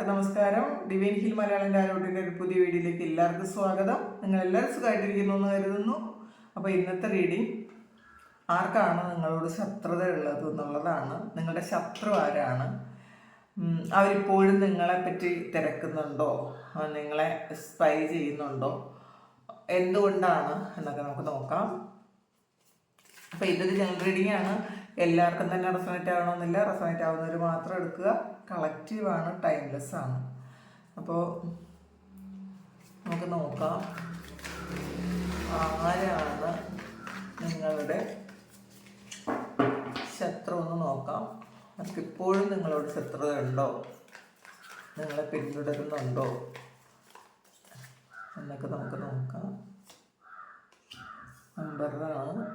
എല്ലാവർക്കും നമസ്കാരം. Divine hill Malayalam ടാരോട്ടിൻ്റെ ഒരു പുതിയ വീഡിയോയിലേക്ക് എല്ലാവർക്കും സ്വാഗതം. നിങ്ങൾ എല്ലാവരും സുഖമായിട്ടിരിക്കുന്നു എന്ന് കരുതുന്നു. അപ്പോൾ ഇന്നത്തെ റീഡിങ് ആർക്കാണ് നിങ്ങളോട് ശത്രുത ഉള്ളത് എന്നുള്ളതാണ്. നിങ്ങളുടെ ശത്രു ആരാണ്? അവരിപ്പോഴും നിങ്ങളെപ്പറ്റി തിരക്കുന്നുണ്ടോ? നിങ്ങളെ സ്പൈ ചെയ്യുന്നുണ്ടോ? എന്തുകൊണ്ടാണ് എന്നൊക്കെ നമുക്ക് നോക്കാം. അപ്പോൾ ഇതൊരു ജനറൽ റീഡിംഗ് ആണ്. എല്ലാവർക്കും തന്നെ റെസൊണേറ്റ് ആവണമെന്നില്ല. റെസൊണേറ്റ് ആവുന്നവർ മാത്രം എടുക്കുക. കളക്റ്റീവാണ്, ടൈംലെസ് ആണ്. അപ്പോൾ നമുക്ക് നോക്കാം ആരാണ് നിങ്ങളുടെ ശത്രു എന്ന് നോക്കാം. അവർക്ക് ഇപ്പോഴും നിങ്ങളോട് ശത്രുത ഉണ്ടോ, നിങ്ങളെ പിന്തുടരുന്നുണ്ടോ എന്നൊക്കെ നമുക്ക് നോക്കാം. നമ്പറാണ്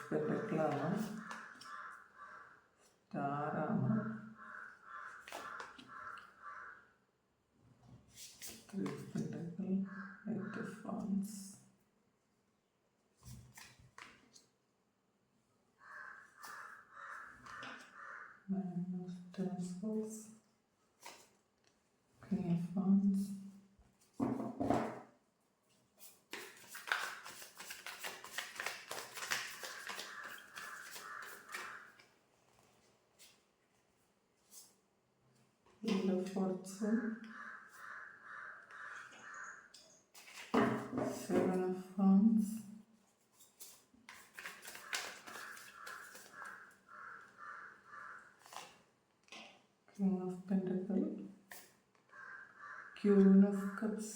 പെൻഡക്കിളാണ്, സ്റ്റാറാണ്, pentacle, eight of wands, nine of pentacles, queen of wands, Wheel of Fortune, Seven of Wands, King of Pentacles, Queen of Cups,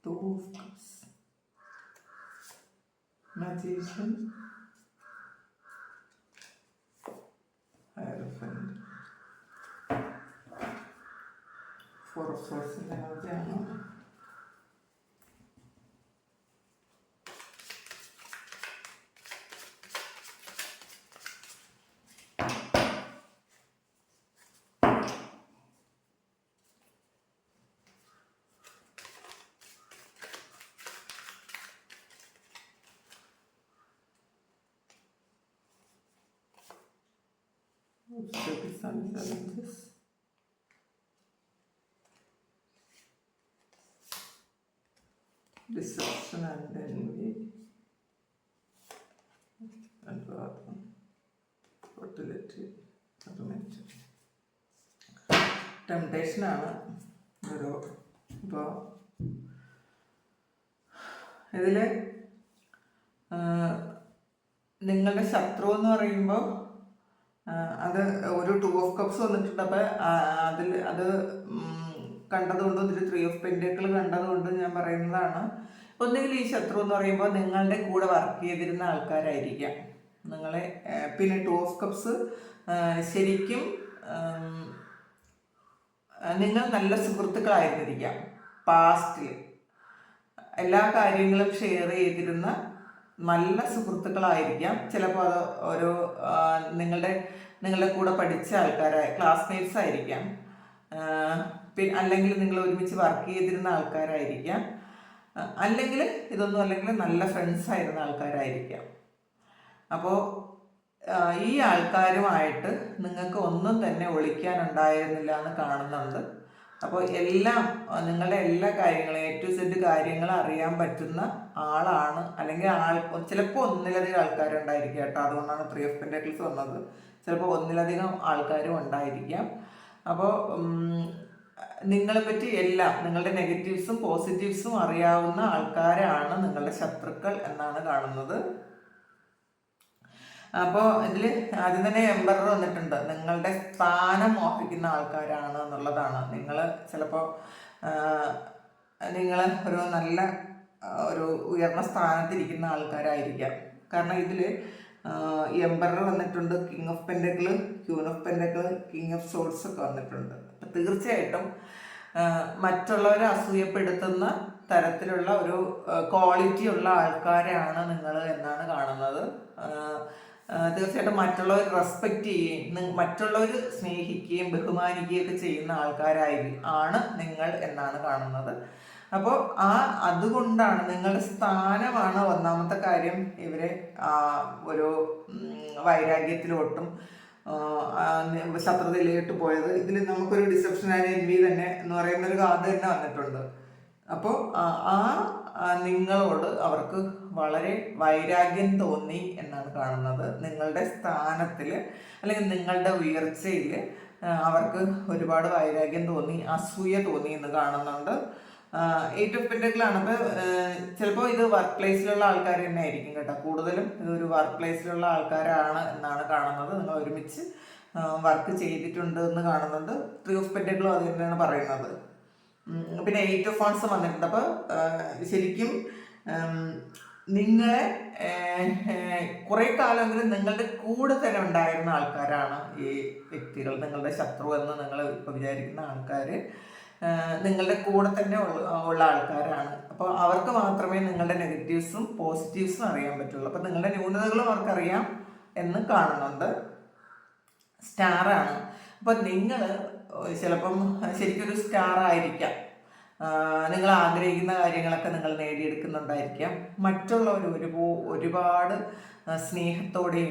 Two of Cups, Magician, Hierophant, Four of Swords in എനർജിയാണ്. Challenges. Deception and envy, and fertility, temptation ആണ് ഒരു. ഇപ്പോൾ ഇതിൽ നിങ്ങളുടെ ശത്രു എന്ന് പറയുമ്പോൾ അത് ഒരു ടു ഓഫ് കപ്സ് വന്നിട്ടുണ്ട്. അപ്പോൾ അത് കണ്ടതുകൊണ്ടും ഇതിൽ ത്രീ ഓഫ് പെൻഡക്കിൾ കണ്ടതുകൊണ്ടും ഞാൻ പറയുന്നതാണ്. ഒന്നുകിൽ ഈ ശത്രു എന്ന് പറയുമ്പോൾ നിങ്ങളുടെ കൂടെ വർക്ക് ചെയ്തിരുന്ന ആൾക്കാരായിരിക്കാം നിങ്ങളെ. പിന്നെ ടു ഓഫ് കപ്സ് ശരിക്കും നിങ്ങൾ നല്ല സുഹൃത്തുക്കളായിരുന്നിരിക്കാം. പാസ്റ്റിൽ എല്ലാ കാര്യങ്ങളും ഷെയർ ചെയ്തിരുന്ന നല്ല സുഹൃത്തുക്കളായിരിക്കാം. ചിലപ്പോൾ അത് ഓരോ നിങ്ങളുടെ കൂടെ പഠിച്ച ആൾക്കാരായ ക്ലാസ്മേറ്റ്സ് ആയിരിക്കാം. അല്ലെങ്കിൽ നിങ്ങൾ ഒരുമിച്ച് വർക്ക് ചെയ്തിരുന്ന ആൾക്കാരായിരിക്കാം. അല്ലെങ്കിൽ ഇതൊന്നും അല്ലെങ്കിൽ നല്ല ഫ്രണ്ട്സ് ആയിരുന്ന ആൾക്കാരായിരിക്കാം. അപ്പോൾ ഈ ആൾക്കാരുമായിട്ട് നിങ്ങൾക്ക് ഒന്നും തന്നെ ഒളിക്കാനുണ്ടായിരുന്നില്ല എന്ന് കാണുന്നുണ്ട്. അപ്പോൾ എല്ലാം നിങ്ങളുടെ എല്ലാ കാര്യങ്ങളും A to Z കാര്യങ്ങൾ അറിയാൻ പറ്റുന്ന ആളാണ്. അല്ലെങ്കിൽ ചിലപ്പോൾ ഒന്നിലധികം ആൾക്കാരുണ്ടായിരിക്കാം കേട്ടോ. അതുകൊണ്ടാണ് ത്രീ ഓഫ് പെൻഡക്കിൾസ് വന്നത്. ചിലപ്പോൾ ഒന്നിലധികം ആൾക്കാരും ഉണ്ടായിരിക്കാം. അപ്പോൾ നിങ്ങളെ പറ്റി എല്ലാം നിങ്ങളുടെ നെഗറ്റീവ്സും പോസിറ്റീവ്സും അറിയാവുന്ന ആൾക്കാരാണ് നിങ്ങളുടെ ശത്രുക്കൾ എന്നാണ് കാണുന്നത്. അപ്പോൾ ഇതിൽ ആദ്യം തന്നെ എംബറർ വന്നിട്ടുണ്ട്. നിങ്ങളുടെ സ്ഥാനം മോഹിക്കുന്ന ആൾക്കാരാണ് എന്നുള്ളതാണ്. നിങ്ങൾ ചിലപ്പോൾ നിങ്ങൾ ഒരു നല്ല ഒരു ഉയർന്ന സ്ഥാനത്തിരിക്കുന്ന ആൾക്കാരായിരിക്കാം. കാരണം ഇതിൽ എംബറർ വന്നിട്ടുണ്ട്, king of pentacle, queen of pentacle, king of swords ഒക്കെ വന്നിട്ടുണ്ട്. അപ്പം തീർച്ചയായിട്ടും മറ്റുള്ളവരെ അസൂയപ്പെടുത്തുന്ന തരത്തിലുള്ള ഒരു ക്വാളിറ്റി ഉള്ള ആൾക്കാരാണ് നിങ്ങൾ എന്നാണ് കാണുന്നത്. തീർച്ചയായിട്ടും മറ്റുള്ളവർ റെസ്പെക്റ്റ് ചെയ്യുകയും മറ്റുള്ളവർ സ്നേഹിക്കുകയും ബഹുമാനിക്കുകയും ഒക്കെ ചെയ്യുന്ന ആൾക്കാരാണ് നിങ്ങൾ എന്നാണ് കാണുന്നത്. അപ്പോൾ അതുകൊണ്ടാണ് നിങ്ങളുടെ സ്ഥാനമാണ് ഒന്നാമത്തെ കാര്യം ഇവരെ ഒരു വൈരാഗ്യത്തിലോട്ടും ശത്രുതയിലോട്ട് പോയത്. ഇതിൽ നമുക്കൊരു ഡിസെപ്ഷൻ ആൻഡ് എൻവി തന്നെ എന്ന് പറയുന്നൊരു കാർഡ് തന്നെ വന്നിട്ടുണ്ട്. അപ്പോൾ നിങ്ങളോട് അവർക്ക് വളരെ വൈരാഗ്യം തോന്നി എന്നാണ് കാണുന്നത്. നിങ്ങളുടെ സ്ഥാനത്തിൽ അല്ലെങ്കിൽ നിങ്ങളുടെ ഉയർച്ചയിൽ അവർക്ക് ഒരുപാട് വൈരാഗ്യം തോന്നി, അസൂയ തോന്നി എന്ന് കാണുന്നുണ്ട്. 8 ഓഫ് പെന്റക്കിളാണ്. അപ്പോൾ ചിലപ്പോൾ ഇത് വർക്ക് പ്ലേസിലുള്ള ആൾക്കാർ തന്നെ ആയിരിക്കും കേട്ടോ. കൂടുതലും ഇതൊരു വർക്ക് പ്ലേസിലുള്ള ആൾക്കാരാണ് എന്നാണ് കാണുന്നത്. നിങ്ങൾ ഒരുമിച്ച് വർക്ക് ചെയ്തിട്ടുണ്ട് എന്ന് കാണുന്നുണ്ട്. 3 ഓഫ് പെന്റക്കിളും അത് തന്നെയാണ് പറയുന്നത്. പിന്നെ 8 ഓഫ് വാൺസ് വന്നിട്ടുണ്ട്. അപ്പോൾ ശരിക്കും നിങ്ങളെ കുറെ കാലമെങ്കിലും നിങ്ങളുടെ കൂടെ തന്നെ ഉണ്ടായിരുന്ന ആൾക്കാരാണ് ഈ വ്യക്തികൾ. നിങ്ങളുടെ ശത്രു എന്ന് നിങ്ങൾ ഇപ്പോൾ വിചാരിക്കുന്ന ആൾക്കാർ നിങ്ങളുടെ കൂടെ തന്നെ ഉള്ള ആൾക്കാരാണ്. അപ്പോൾ അവർക്ക് മാത്രമേ നിങ്ങളുടെ നെഗറ്റീവ്സും പോസിറ്റീവ്സും അറിയാൻ പറ്റുള്ളൂ. അപ്പോൾ നിങ്ങളുടെ ന്യൂനതകളും അവർക്കറിയാം എന്ന് കാണുന്നുണ്ട്. സ്റ്റാറാണ്. അപ്പോൾ നിങ്ങൾ ചിലപ്പം ശരിക്കും ഒരു സ്റ്റാർ ആയിരിക്കാം. നിങ്ങൾ ആഗ്രഹിക്കുന്ന കാര്യങ്ങളൊക്കെ നിങ്ങൾ നേടിയെടുക്കുന്നുണ്ടായിരിക്കാം. മറ്റുള്ളവർ ഒരുപാട് സ്നേഹത്തോടെയും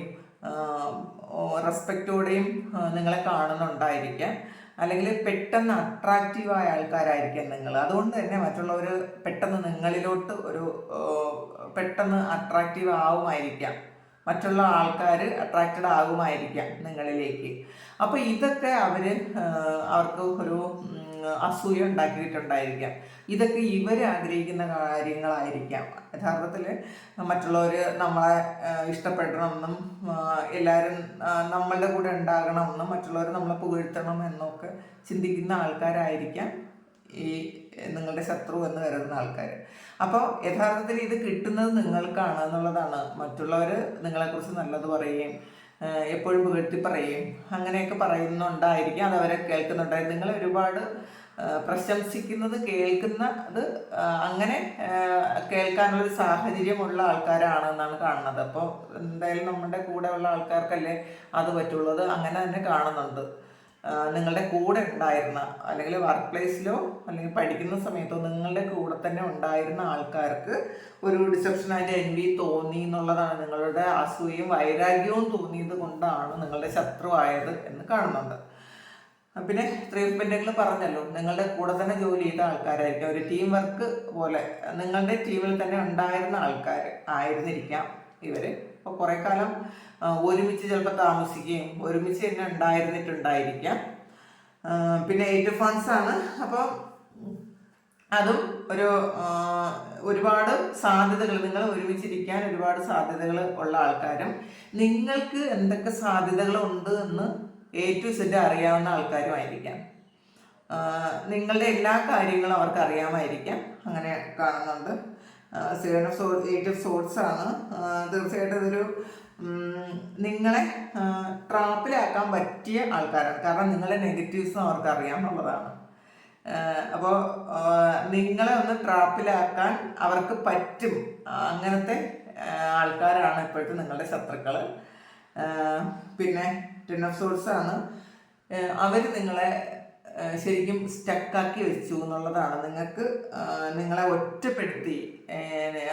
റെസ്പെക്റ്റോടെയും നിങ്ങളെ കാണുന്നുണ്ടായിരിക്കാം. അല്ലെങ്കിൽ പെട്ടെന്ന് അട്രാക്റ്റീവായ ആൾക്കാരായിരിക്കാം നിങ്ങൾ. അതുകൊണ്ട് തന്നെ മറ്റുള്ളവർ പെട്ടെന്ന് നിങ്ങളിലോട്ട് പെട്ടെന്ന് അട്രാക്റ്റീവ് ആവുമായിരിക്കാം. മറ്റുള്ള ആൾക്കാർ അട്രാക്റ്റഡ് ആകുമായിരിക്കാം നിങ്ങളിലേക്ക്. അപ്പോൾ ഇതൊക്കെ അവർക്ക് ഒരു അസൂയ ഉണ്ടാക്കിയിട്ടുണ്ടായിരിക്കാം. ഇതൊക്കെ ഇവർ ആഗ്രഹിക്കുന്ന കാര്യങ്ങളായിരിക്കാം. യഥാർത്ഥത്തിൽ മറ്റുള്ളവർ നമ്മളെ ഇഷ്ടപ്പെടണമെന്നും എല്ലാവരും നമ്മളുടെ കൂടെ ഉണ്ടാകണമെന്നും മറ്റുള്ളവർ നമ്മളെ പുകഴ്ത്തണം എന്നൊക്കെ ചിന്തിക്കുന്ന ആൾക്കാരായിരിക്കാം ഈ നിങ്ങളുടെ ശത്രു എന്ന് കരുതുന്ന ആൾക്കാർ. അപ്പോൾ യഥാർത്ഥത്തിൽ ഇത് കിട്ടുന്നത് നിങ്ങൾക്കാണ് എന്നുള്ളതാണ്. മറ്റുള്ളവർ നിങ്ങളെക്കുറിച്ച് നല്ലത് പറയുകയും എപ്പോഴും പുകഴ്ത്തി പറയുകയും അങ്ങനെയൊക്കെ പറയുന്നുണ്ടായിരിക്കും. അതവരെ കേൾക്കുന്നുണ്ടായിരിക്കും. നിങ്ങൾ ഒരുപാട് പ്രശംസിക്കുന്നത് കേൾക്കുന്നത് അങ്ങനെ കേൾക്കാനുള്ളൊരു സാഹചര്യമുള്ള ആൾക്കാരാണെന്നാണ് കാണുന്നത്. അപ്പോൾ എന്തായാലും നമ്മുടെ കൂടെ ഉള്ള ആൾക്കാർക്കല്ലേ അത് പറ്റുള്ളൂ. അത് അങ്ങനെ തന്നെ കാണുന്നുണ്ട്. നിങ്ങളുടെ കൂടെ ഉണ്ടായിരുന്ന അല്ലെങ്കിൽ വർക്ക് പ്ലേസിലോ അല്ലെങ്കിൽ പഠിക്കുന്ന സമയത്തോ നിങ്ങളുടെ കൂടെ തന്നെ ഉണ്ടായിരുന്ന ആൾക്കാർക്ക് ഒരു ഡിസെപ്ഷൻ ആൻഡ് എൻവി തോന്നി എന്നുള്ളതാണ്. നിങ്ങളുടെ അസൂയയും വൈരാഗ്യവും തോന്നിയത് കൊണ്ടാണ് നിങ്ങളുടെ ശത്രുവായത് എന്ന് കാണുന്നുണ്ട്. പിന്നെ 3 ഓഫ് പെന്റക്കിൾ പറഞ്ഞല്ലോ, നിങ്ങളുടെ കൂടെ തന്നെ ജോലി ചെയ്ത ആൾക്കാരായിരിക്കും. ഒരു ടീം വർക്ക് പോലെ നിങ്ങളുടെ ടീമിൽ തന്നെ ഉണ്ടായിരുന്ന ആൾക്കാർ ആയിരുന്നിരിക്കാം ഇവര്. അപ്പോൾ കുറെ കാലം ഒരുമിച്ച് ചിലപ്പോൾ താമസിക്കുകയും ഒരുമിച്ച് തന്നെ ഉണ്ടായിരുന്നിട്ടുണ്ടായിരിക്കാം. പിന്നെ 8 ഓഫ് വാൺസ് ആണ്. അപ്പോൾ അതും ഒരുപാട് സാധ്യതകൾ, നിങ്ങൾ ഒരുമിച്ചിരിക്കാൻ ഒരുപാട് സാധ്യതകൾ ഉള്ള ആൾക്കാരും നിങ്ങൾക്ക് എന്തൊക്കെ സാധ്യതകൾ ഉണ്ട് എന്ന് A to Z അറിയാവുന്ന ആൾക്കാരുമായിരിക്കാം. നിങ്ങളുടെ എല്ലാ കാര്യങ്ങളും അവർക്ക് അറിയാമായിരിക്കാം. അങ്ങനെ കാണുന്നുണ്ട്. 8 ഓഫ് സോർട്സ് ആണ്. തീർച്ചയായിട്ടും ഇതൊരു നിങ്ങളെ ട്രാപ്പിലാക്കാൻ പറ്റിയ ആൾക്കാരാണ്. കാരണം നിങ്ങളുടെ നെഗറ്റീവ്സും അവർക്ക് അറിയാമെന്നുള്ളതാണ്. അപ്പോൾ നിങ്ങളെ ഒന്ന് ട്രാപ്പിലാക്കാൻ അവർക്ക് പറ്റും. അങ്ങനത്തെ ആൾക്കാരാണ് ഇപ്പോഴത്തെ നിങ്ങളുടെ ശത്രുക്കൾ. പിന്നെ 10 ഓഫ് സോർട്സ് ആണ്. അവർ നിങ്ങളെ ശരിക്കും സ്റ്റക്കാക്കി വെച്ചു എന്നുള്ളതാണ്. നിങ്ങളെ ഒറ്റപ്പെടുത്തി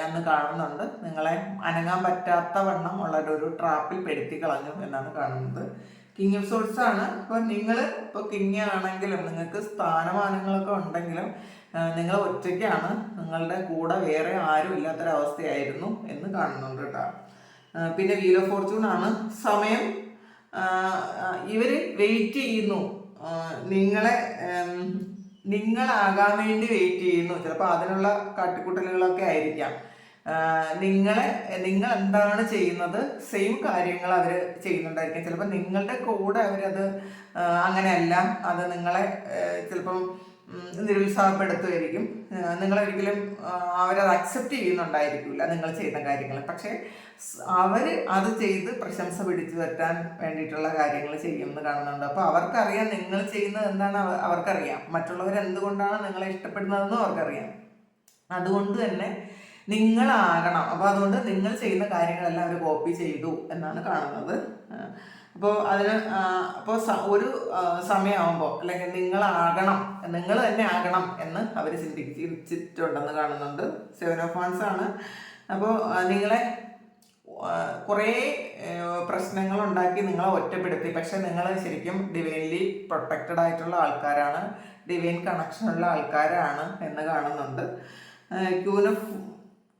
എന്ന് കാണുന്നുണ്ട്. നിങ്ങളെ അനങ്ങാൻ പറ്റാത്ത വണ്ണം ഉള്ള ഒരു ട്രാപ്പിൽ പെടുത്തി കളഞ്ഞു എന്നാണ് കാണുന്നത്. കിങ് ഓഫ് സോർട്സ് ആണ്. അപ്പോൾ നിങ്ങൾ ഇപ്പോൾ കിങ് ആണെങ്കിലും നിങ്ങൾക്ക് സ്ഥാനമാനങ്ങളൊക്കെ ഉണ്ടെങ്കിലും നിങ്ങൾ ഒറ്റയ്ക്കാണ്. നിങ്ങളുടെ കൂടെ വേറെ ആരും ഇല്ലാത്തൊരവസ്ഥയായിരുന്നു എന്ന് കാണുന്നുണ്ട് കേട്ടോ. പിന്നെ വീൽ ഓഫ് ഫോർച്യൂൺ ആണ്. സമയം ഇവര് വെയിറ്റ് ചെയ്യുന്നു. നിങ്ങളാകാൻ വേണ്ടി വെയിറ്റ് ചെയ്യുന്നു. ചിലപ്പോൾ അതിനുള്ള കാട്ടിക്കൂട്ടലുകളൊക്കെ ആയിരിക്കാം. നിങ്ങൾ എന്താണ് ചെയ്യുന്നത് സെയിം കാര്യങ്ങൾ അവർ ചെയ്യുന്നുണ്ടായിരിക്കും. ചിലപ്പോൾ നിങ്ങളുടെ കൂടെ അവരത് അങ്ങനെയല്ല, അത് നിങ്ങളെ ചിലപ്പം നിരുത്സാഹപ്പെടുത്തുമായിരിക്കും. നിങ്ങളൊരിക്കലും അവരത് അക്സെപ്റ്റ് ചെയ്യുന്നുണ്ടായിരിക്കില്ല നിങ്ങൾ ചെയ്യുന്ന കാര്യങ്ങൾ. പക്ഷേ അവർ അത് ചെയ്ത് പ്രശംസ പിടിച്ചു പറ്റാൻ വേണ്ടിയിട്ടുള്ള കാര്യങ്ങൾ ചെയ്യുമെന്ന് കാണുന്നുണ്ട്. അപ്പോൾ അവർക്കറിയാം നിങ്ങൾ ചെയ്യുന്നത് എന്താണ് അവർക്കറിയാം. മറ്റുള്ളവർ എന്തുകൊണ്ടാണ് നിങ്ങളെ ഇഷ്ടപ്പെടുന്നതെന്നും അവർക്കറിയാം. അതുകൊണ്ട് തന്നെ നിങ്ങളാകണം. അപ്പോൾ അതുകൊണ്ട് നിങ്ങൾ ചെയ്യുന്ന കാര്യങ്ങളെല്ലാം അവർ കോപ്പി ചെയ്തു എന്നാണ് കാണുന്നത്. അപ്പോൾ അതിന് അപ്പോൾ ഒരു സമയമാകുമ്പോൾ അല്ലെങ്കിൽ നിങ്ങളാകണം, നിങ്ങൾ തന്നെ ആകണം എന്ന് അവർ ചിന്തിച്ചിട്ടുണ്ടെന്ന് കാണുന്നുണ്ട്. 7 ഓഫ് വാൻസ് ആണ്. അപ്പോൾ നിങ്ങളെ കുറേ പ്രശ്നങ്ങൾ ഉണ്ടാക്കി നിങ്ങളെ ഒറ്റപ്പെടുത്തി. പക്ഷെ നിങ്ങൾ ശരിക്കും ഡിവൈൻലി പ്രൊട്ടക്റ്റഡ് ആയിട്ടുള്ള ആൾക്കാരാണ്, ഡിവൈൻ കണക്ഷനുള്ള ആൾക്കാരാണ് എന്ന് കാണുന്നുണ്ട്. ക്യൂൻ ഓഫ്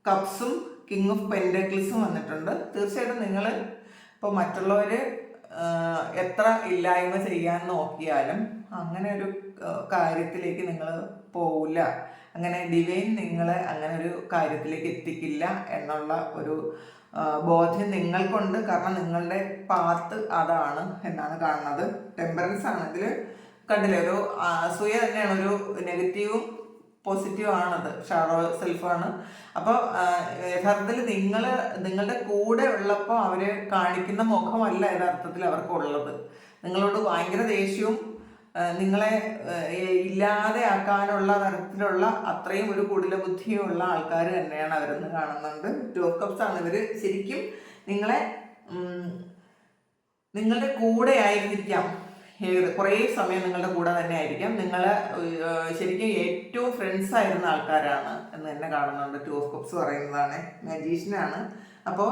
കപ്സും കിങ് ഓഫ് പെൻഡക്കിൾസും വന്നിട്ടുണ്ട്. തീർച്ചയായിട്ടും നിങ്ങൾ ഇപ്പോൾ മറ്റുള്ളവർ എത്ര ഇല്ലായ്മ ചെയ്യാൻ നോക്കിയാലും അങ്ങനെ ഒരു കാര്യത്തിലേക്ക് നിങ്ങൾ പോവില്ല. അങ്ങനെ ഡിവൈൻ നിങ്ങളെ അങ്ങനെ ഒരു കാര്യത്തിലേക്ക് എത്തിക്കില്ല എന്നുള്ള ഒരു ബോധ്യം നിങ്ങൾക്കുണ്ട്. കാരണം നിങ്ങളുടെ പാത്ത് അതാണ് എന്നാണ് കാണുന്നത്. ടെമ്പറൻസ് ആണെങ്കിൽ കണ്ടില്ലേ, ഒരു അസൂയ തന്നെയാണ്, ഒരു നെഗറ്റീവും പോസിറ്റീവ് ആണത്, ഷാഡോ സെൽഫാണ്. അപ്പോൾ യഥാർത്ഥത്തിൽ നിങ്ങളുടെ കൂടെ ഉള്ളപ്പോൾ അവർ കാണിക്കുന്ന മുഖമല്ല യഥാർത്ഥത്തിൽ അവർക്കുള്ളത്. നിങ്ങളോട് ഭയങ്കര ദേഷ്യവും നിങ്ങളെ ഇല്ലാതെ ആക്കാനുള്ള തരത്തിലുള്ള അത്രയും ഒരു കുടില ബുദ്ധിയുള്ള ആൾക്കാർ തന്നെയാണ് അവരെന്ന് കാണുന്നുണ്ട്. 2 ഓഫ് കപ്സ് ആണ്. ഇവർ ശരിക്കും നിങ്ങളുടെ കൂടെ ആയിരിക്കാം, കുറേ സമയം നിങ്ങളുടെ കൂടെ തന്നെ ആയിരിക്കാം. നിങ്ങൾ ശരിക്കും ഏറ്റവും ഫ്രണ്ട്സ് ആയിരുന്ന ആൾക്കാരാണ് എന്ന് തന്നെ കാണുന്നുണ്ട്. 2 ഓഫ് കപ്സ് പറയുന്നതാണ്, മാജീഷ്യനാണ്. അപ്പോൾ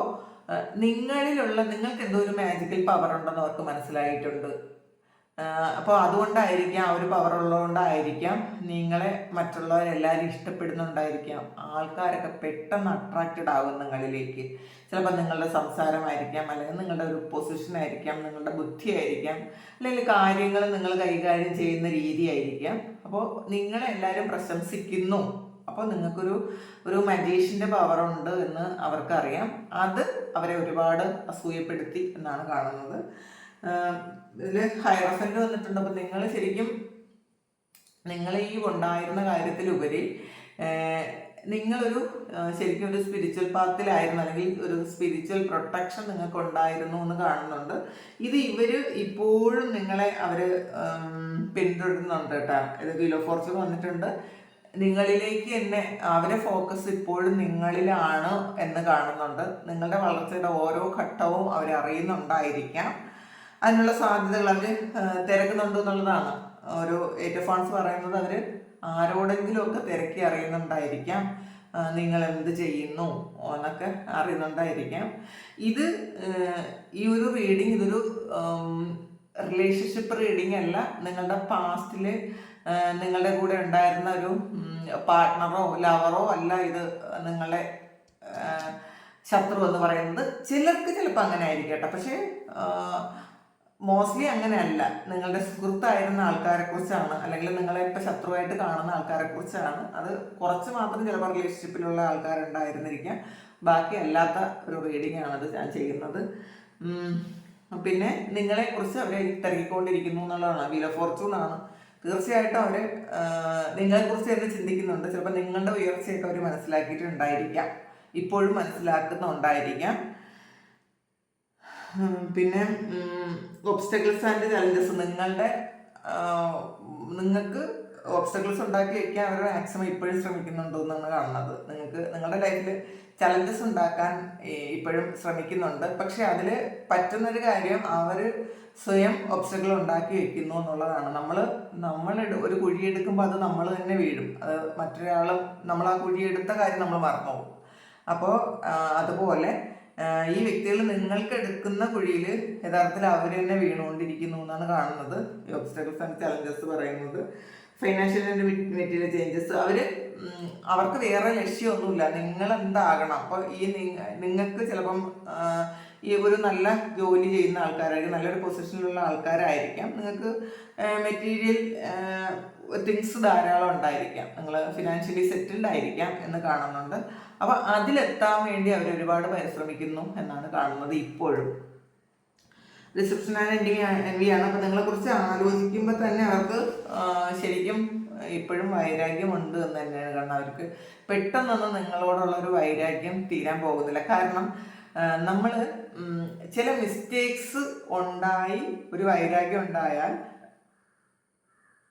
നിങ്ങൾക്ക് എന്തോ ഒരു മാജിക്കൽ പവർ ഉണ്ടെന്ന് അവർക്ക് മനസ്സിലായിട്ടുണ്ട്. അപ്പോൾ അതുകൊണ്ടായിരിക്കാം, ആ ഒരു പവർ ഉള്ളതുകൊണ്ടായിരിക്കാം നിങ്ങളെ മറ്റുള്ളവരെല്ലാവരും ഇഷ്ടപ്പെടുന്നുണ്ടായിരിക്കാം. ആൾക്കാരൊക്കെ പെട്ടെന്ന് അട്രാക്റ്റഡ് ആകും നിങ്ങളിലേക്ക്. ചിലപ്പോൾ നിങ്ങളുടെ സംസാരമായിരിക്കാം, അല്ലെങ്കിൽ നിങ്ങളുടെ ഒരു പൊസിഷനായിരിക്കാം, നിങ്ങളുടെ ബുദ്ധിയായിരിക്കാം, അല്ലെങ്കിൽ കാര്യങ്ങൾ നിങ്ങൾ കൈകാര്യം ചെയ്യുന്ന രീതിയായിരിക്കാം. അപ്പോൾ നിങ്ങളെല്ലാവരും പ്രശംസിക്കുന്നു. അപ്പോൾ നിങ്ങൾക്കൊരു മജീഷ്യൻ്റെ പവറുണ്ട് എന്ന് അവർക്കറിയാം. അത് അവരെ ഒരുപാട് അസൂയപ്പെടുത്തി എന്നാണ് കാണുന്നത്. ഇതിൽ ഹൈറഫൻ്റ് വന്നിട്ടുണ്ട്. അപ്പം നിങ്ങൾ ശരിക്കും ഈ ഉണ്ടായിരുന്ന കാര്യത്തിലുപരി നിങ്ങളൊരു ശരിക്കും ഒരു സ്പിരിച്വൽ പാത്തിലായിരുന്നു, അല്ലെങ്കിൽ ഒരു സ്പിരിച്വൽ പ്രൊട്ടക്ഷൻ നിങ്ങൾക്ക് ഉണ്ടായിരുന്നു എന്ന് കാണുന്നുണ്ട്. ഇത് ഇപ്പോഴും നിങ്ങളെ അവർ പിന്തുടരുന്നുണ്ട് കേട്ടോ. ഇത് വീൽ ഓഫ് ഫോർച്യൂൺ വന്നിട്ടുണ്ട്. നിങ്ങളിലേക്ക് തന്നെ അവരെ ഫോക്കസ് ഇപ്പോഴും നിങ്ങളിലാണ് എന്ന് കാണുന്നുണ്ട്. നിങ്ങളുടെ വളർച്ചയുടെ ഓരോ ഘട്ടവും അവരറിയുന്നുണ്ടായിരിക്കാം. അതിനുള്ള സാധ്യതകൾ അവർ തിരക്കുന്നുണ്ട് എന്നുള്ളതാണ്. ഒരു 8 ഓഫ് വാൻസ് പറയുന്നത് അവർ ആരോടെങ്കിലുമൊക്കെ തിരക്കി അറിയുന്നുണ്ടായിരിക്കാം, നിങ്ങൾ എന്ത് ചെയ്യുന്നു എന്നൊക്കെ അറിയുന്നുണ്ടായിരിക്കാം. ഈ ഒരു റീഡിങ് ഇതൊരു റിലേഷൻഷിപ്പ് റീഡിങ് അല്ല. നിങ്ങളുടെ പാസ്റ്റിൽ നിങ്ങളുടെ കൂടെ ഉണ്ടായിരുന്ന ഒരു പാർട്ട്ണറോ ലവറോ അല്ല ഇത് നിങ്ങളുടെ ശത്രു എന്ന് പറയുന്നത്. ചിലർക്ക് ചിലപ്പോൾ അങ്ങനെ ആയിരിക്കും കേട്ടോ. പക്ഷേ മോസ്റ്റ്ലി അങ്ങനെയല്ല. നിങ്ങളുടെ സുഹൃത്തായിരുന്ന ആൾക്കാരെ കുറിച്ചാണ്, അല്ലെങ്കിൽ നിങ്ങളെ ഇപ്പം ശത്രുവായിട്ട് കാണുന്ന ആൾക്കാരെ കുറിച്ചാണ്. അത് കുറച്ച് മാത്രം ചിലപ്പോൾ റിലേഷൻഷിപ്പിലുള്ള ആൾക്കാരുണ്ടായിരുന്നിരിക്കാം. ബാക്കി അല്ലാത്ത ഒരു റീഡിംഗ് ആണത് ഞാൻ ചെയ്യുന്നത്. പിന്നെ നിങ്ങളെക്കുറിച്ച് അവരെ തിരക്കിക്കൊണ്ടിരിക്കുന്നു എന്നുള്ളതാണ്. വീൽ ഓഫ് ഫോർച്യൂൺ ആണ്. തീർച്ചയായിട്ടും അവർ നിങ്ങളെക്കുറിച്ച് തന്നെ ചിന്തിക്കുന്നുണ്ട്. ചിലപ്പോൾ നിങ്ങളുടെ ഉയർച്ചയൊക്കെ അവർ മനസ്സിലാക്കിയിട്ടുണ്ടായിരിക്കാം, ഇപ്പോഴും മനസ്സിലാക്കുന്നുണ്ടായിരിക്കാം. പിന്നെ ഒബ്സ്റ്റക്കിൾസ് ആൻഡ് ചലഞ്ചസ്, നിങ്ങൾക്ക് ഒബ്സ്റ്റക്കിൾസ് ഉണ്ടാക്കി വയ്ക്കാൻ അവർ മാക്സിമം ഇപ്പോഴും ശ്രമിക്കുന്നുണ്ടോ എന്നാണ് കാണുന്നത്. നിങ്ങളുടെ ലൈഫിൽ ചലഞ്ചസ് ഉണ്ടാക്കാൻ ഇപ്പോഴും ശ്രമിക്കുന്നുണ്ട്. പക്ഷെ അതിൽ പറ്റുന്നൊരു കാര്യം അവർ സ്വയം ഒബ്സ്റ്റക്കിൾ ഉണ്ടാക്കി വെക്കുന്നു എന്നുള്ളതാണ്. നമ്മൾ ഒരു കുഴിയെടുക്കുമ്പോൾ അത് നമ്മൾ തന്നെ വീഴും. അത് മറ്റൊരാളും നമ്മൾ ആ കുഴിയെടുത്ത കാര്യം നമ്മൾ മറന്നുപോകും. അപ്പോൾ അതുപോലെ ഈ വ്യക്തികൾ നിങ്ങൾക്ക് എടുക്കുന്ന കുഴിയിൽ യഥാർത്ഥത്തിൽ അവർ തന്നെ വീണുകൊണ്ടിരിക്കുന്നു എന്നാണ് കാണുന്നത്. ഈ ഒബ്സ്റ്റക്കിൾസ് ആൻഡ് ചലഞ്ചസ് പറയുന്നത് ഫൈനാൻഷ്യൽ ആൻഡ് മെറ്റീരിയൽ ചേഞ്ചസ്. അവർക്ക് വേറെ ലക്ഷ്യമൊന്നുമില്ല, നിങ്ങൾ എന്താകണം. അപ്പോൾ നിങ്ങൾക്ക് ചിലപ്പം ഈ ഒരു നല്ല ജോലി ചെയ്യുന്ന ആൾക്കാരായിരിക്കും, നല്ലൊരു പൊസിഷനിലുള്ള ആൾക്കാരായിരിക്കാം. നിങ്ങൾക്ക് മെറ്റീരിയൽ തിങ്സ് ധാരാളം ഉണ്ടായിരിക്കാം, നിങ്ങൾ ഫിനാൻഷ്യലി സെറ്റിൽഡ് ആയിരിക്കാം എന്ന് കാണുന്നുണ്ട്. അപ്പോൾ അതിലെത്താൻ വേണ്ടി അവർ ഒരുപാട് പരിശ്രമിക്കുന്നു എന്നാണ് കാണുന്നത് ഇപ്പോഴും. റിസപ്ഷൻ ആൻഡ് എൻവിയാണ്. അപ്പോൾ നിങ്ങളെക്കുറിച്ച് ആലോചിക്കുമ്പോൾ തന്നെ അവർക്ക് ശരിക്കും ഇപ്പോഴും വൈരാഗ്യമുണ്ട് എന്ന് തന്നെയാണ് കാണുന്നത്. അവർക്ക് പെട്ടെന്നൊന്നും നിങ്ങളോടുള്ളൊരു വൈരാഗ്യം തീരാൻ പോകുന്നില്ല. കാരണം നമ്മൾ ചില മിസ്റ്റേക്സ് ഉണ്ടായി ഒരു വൈരാഗ്യം ഉണ്ടായാൽ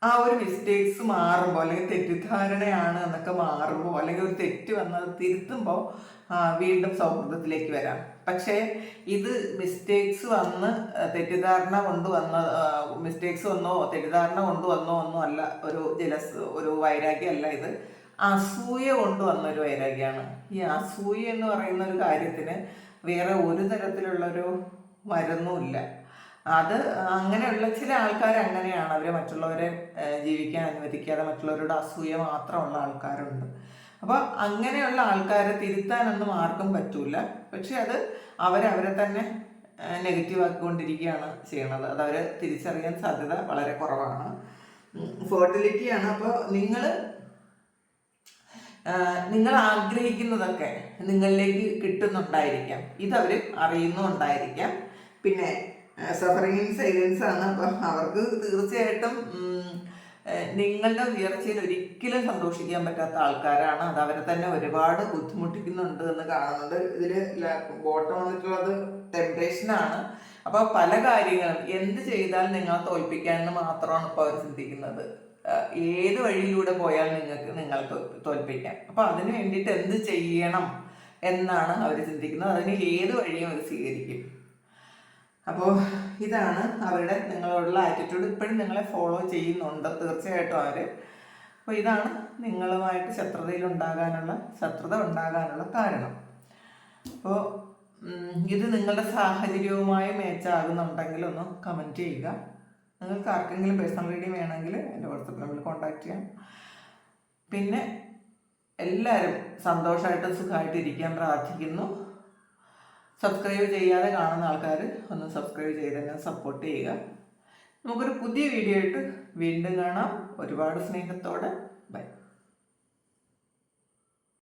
ആ ഒരു മിസ്റ്റേക്സ് മാറുമ്പോൾ അല്ലെങ്കിൽ തെറ്റിദ്ധാരണയാണ് എന്നൊക്കെ മാറുമ്പോൾ അല്ലെങ്കിൽ ഒരു തെറ്റ് വന്നത് തിരുത്തുമ്പോൾ വീണ്ടും സൗഹൃദത്തിലേക്ക് വരാം. പക്ഷേ ഇത് മിസ്റ്റേക്സ് വന്ന് തെറ്റിദ്ധാരണ കൊണ്ടുവന്ന മിസ്റ്റേക്സ് വന്നോ തെറ്റിദ്ധാരണ കൊണ്ടുവന്നോ ഒന്നും അല്ല ഒരു വൈരാഗ്യമല്ല ഇത്. അസൂയ കൊണ്ടുവന്ന ഒരു വൈരാഗ്യമാണ്. ഈ അസൂയ എന്ന് പറയുന്ന ഒരു കാര്യത്തിന് വേറെ ഒരു തരത്തിലുള്ളൊരു മരുന്നുമില്ല. അത് അങ്ങനെയുള്ള ചില ആൾക്കാർ അങ്ങനെയാണ്. അവർ മറ്റുള്ളവരെ ജീവിക്കാൻ അനുവദിക്കാതെ മറ്റുള്ളവരുടെ അസൂയ മാത്രമുള്ള ആൾക്കാരുണ്ട്. അപ്പോൾ അങ്ങനെയുള്ള ആൾക്കാരെ തിരുത്താനൊന്നും ആർക്കും പറ്റൂല. പക്ഷെ അത് അവരവരെ തന്നെ നെഗറ്റീവ് ആക്കിക്കൊണ്ടിരിക്കുകയാണ് ചെയ്യണത്. അത് അവർ തിരിച്ചറിയാൻ സാധ്യത വളരെ കുറവാണ്. ഫെർട്ടിലിറ്റിയാണ്. അപ്പോൾ നിങ്ങൾ ആഗ്രഹിക്കുന്നതൊക്കെ നിങ്ങളിലേക്ക് കിട്ടുന്നുണ്ടായിരിക്കാം, ഇതവർ അറിയുന്നുണ്ടായിരിക്കാം. പിന്നെ സഫറിങ് ഇൻ സൈലൻസ് ആണ്. അപ്പം അവർക്ക് തീർച്ചയായിട്ടും നിങ്ങളുടെ ഉയർച്ചയിൽ ഒരിക്കലും സന്തോഷിക്കാൻ പറ്റാത്ത ആൾക്കാരാണ്. അത് അവരെ തന്നെ ഒരുപാട് ബുദ്ധിമുട്ടിക്കുന്നുണ്ട് എന്ന് കാണുന്നുണ്ട്. ഇതിൽ ബോട്ടം വന്നിട്ടുള്ളത് ടെംപ്ടേഷനാണ്. അപ്പോൾ പല കാര്യങ്ങളും എന്ത് ചെയ്താൽ നിങ്ങളെ തോൽപ്പിക്കാമെന്ന് മാത്രമാണ് ഇപ്പോൾ അവർ ചിന്തിക്കുന്നത്. ഏത് വഴിയിലൂടെ പോയാൽ നിങ്ങൾക്ക് തോൽപ്പിക്കാം. അപ്പോൾ അതിന് വേണ്ടിയിട്ട് എന്ത് ചെയ്യണം എന്നാണ് അവർ ചിന്തിക്കുന്നത്. അതിന് ഏത് വഴിയും അവർ സ്വീകരിക്കും. അപ്പോൾ ഇതാണ് അവരുടെ നിങ്ങളോടുള്ള ആറ്റിറ്റ്യൂഡ്. ഇപ്പോഴും നിങ്ങളെ ഫോളോ ചെയ്യുന്നുണ്ട് തീർച്ചയായിട്ടും അവർ. അപ്പോൾ ഇതാണ് നിങ്ങളുമായിട്ട് ശത്രുത ഉണ്ടാകാനുള്ള കാരണം. അപ്പോൾ ഇത് നിങ്ങളുടെ സാഹചര്യവുമായി മാച്ചാകുന്നുണ്ടെങ്കിൽ ഒന്ന് കമൻറ്റ് ചെയ്യുക. നിങ്ങൾക്ക് ആർക്കെങ്കിലും പേഴ്സണൽ റീഡിങ് വേണമെങ്കിൽ എൻ്റെ വാട്സപ്പ് നമ്പറിൽ കോൺടാക്ട് ചെയ്യാം. പിന്നെ എല്ലാവരും സന്തോഷമായിട്ട് സുഖമായിട്ട് ഇരിക്കാൻ പ്രാർത്ഥിക്കുന്നു. സബ്സ്ക്രൈബ് ചെയ്യാതെ കാണുന്ന ആൾക്കാർ ഒന്ന് സബ്സ്ക്രൈബ് ചെയ്ത് തന്നെ സപ്പോർട്ട് ചെയ്യുക. നമുക്കൊരു പുതിയ വീഡിയോ ആയിട്ട് വീണ്ടും കാണാം. ഒരുപാട് സ്നേഹത്തോടെ ബൈ.